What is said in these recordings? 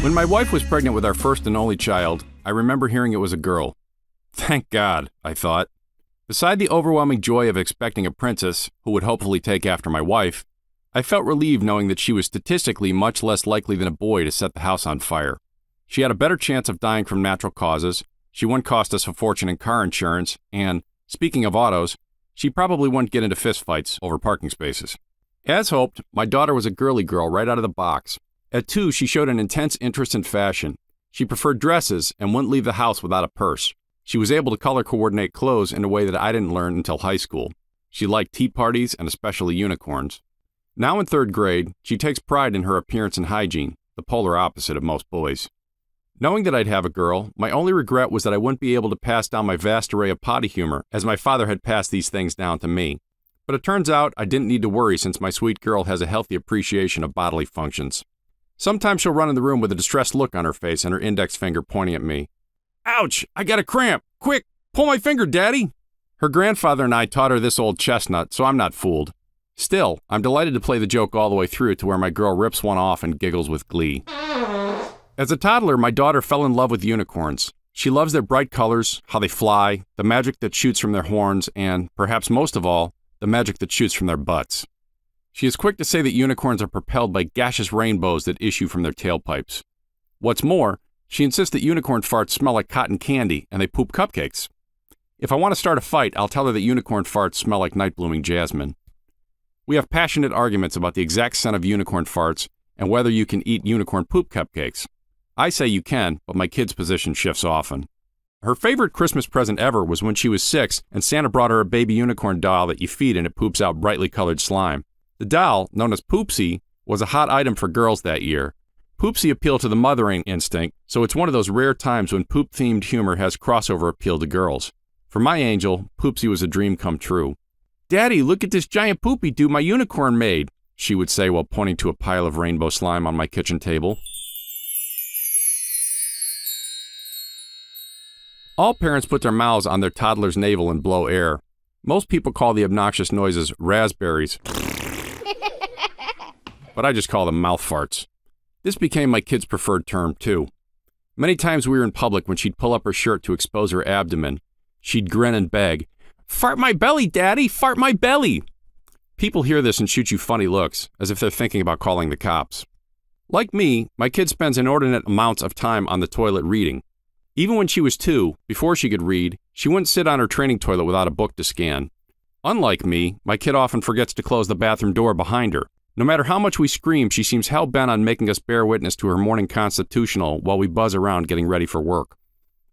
When my wife was pregnant with our first and only child, I remember hearing it was a girl. Thank God, I thought. Beside the overwhelming joy of expecting a princess, who would hopefully take after my wife, I felt relieved knowing that she was statistically much less likely than a boy to set the house on fire. She had a better chance of dying from natural causes, she wouldn't cost us a fortune in car insurance, and, speaking of autos, she probably wouldn't get into fistfights over parking spaces. As hoped, my daughter was a girly girl right out of the box. At 2, she showed an intense interest in fashion. She preferred dresses and wouldn't leave the house without a purse. She was able to color coordinate clothes in a way that I didn't learn until high school. She liked tea parties and especially unicorns. Now in 3rd grade, she takes pride in her appearance and hygiene, the polar opposite of most boys. Knowing that I'd have a girl, my only regret was that I wouldn't be able to pass down my vast array of potty humor, as my father had passed these things down to me. But it turns out I didn't need to worry since my sweet girl has a healthy appreciation of bodily functions. Sometimes she'll run in the room with a distressed look on her face and her index finger pointing at me. Ouch! I got a cramp! Quick! Pull my finger, Daddy! Her grandfather and I taught her this old chestnut, so I'm not fooled. Still, I'm delighted to play the joke all the way through to where my girl rips one off and giggles with glee. As a toddler, my daughter fell in love with unicorns. She loves their bright colors, how they fly, the magic that shoots from their horns, and, perhaps most of all, the magic that shoots from their butts. She is quick to say that unicorns are propelled by gaseous rainbows that issue from their tailpipes. What's more, she insists that unicorn farts smell like cotton candy and they poop cupcakes. If I want to start a fight, I'll tell her that unicorn farts smell like night-blooming jasmine. We have passionate arguments about the exact scent of unicorn farts and whether you can eat unicorn poop cupcakes. I say you can, but my kid's position shifts often. Her favorite Christmas present ever was when she was 6 and Santa brought her a baby unicorn doll that you feed and it poops out brightly colored slime. The doll, known as Poopsie, was a hot item for girls that year. Poopsie appealed to the mothering instinct, so it's one of those rare times when poop-themed humor has crossover appeal to girls. For my angel, Poopsie was a dream come true. Daddy, look at this giant poopy do my unicorn made, she would say while pointing to a pile of rainbow slime on my kitchen table. All parents put their mouths on their toddler's navel and blow air. Most people call the obnoxious noises raspberries, but I just call them mouth farts. This became my kid's preferred term, too. Many times we were in public when she'd pull up her shirt to expose her abdomen. She'd grin and beg, "Fart my belly, Daddy! Fart my belly!" People hear this and shoot you funny looks, as if they're thinking about calling the cops. Like me, my kid spends inordinate amounts of time on the toilet reading. Even when she was 2, before she could read, she wouldn't sit on her training toilet without a book to scan. Unlike me, my kid often forgets to close the bathroom door behind her. No matter how much we scream, she seems hell-bent on making us bear witness to her morning constitutional while we buzz around getting ready for work.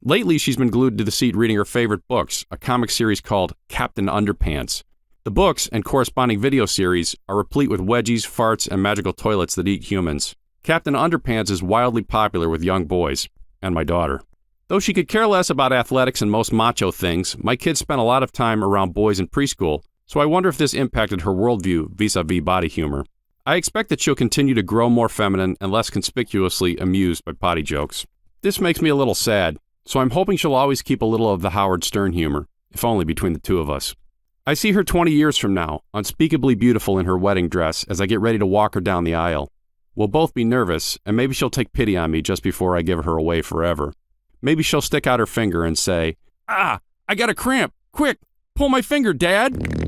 Lately, she's been glued to the seat reading her favorite books, a comic series called Captain Underpants. The books and corresponding video series are replete with wedgies, farts, and magical toilets that eat humans. Captain Underpants is wildly popular with young boys, and my daughter. Though she could care less about athletics and most macho things, my kids spent a lot of time around boys in preschool, so I wonder if this impacted her worldview vis-a-vis body humor. I expect that she'll continue to grow more feminine and less conspicuously amused by potty jokes. This makes me a little sad, so I'm hoping she'll always keep a little of the Howard Stern humor, if only between the two of us. I see her 20 years from now, unspeakably beautiful in her wedding dress as I get ready to walk her down the aisle. We'll both be nervous, and maybe she'll take pity on me just before I give her away forever. Maybe she'll stick out her finger and say, "Ah, I got a cramp! Quick, pull my finger, Dad!"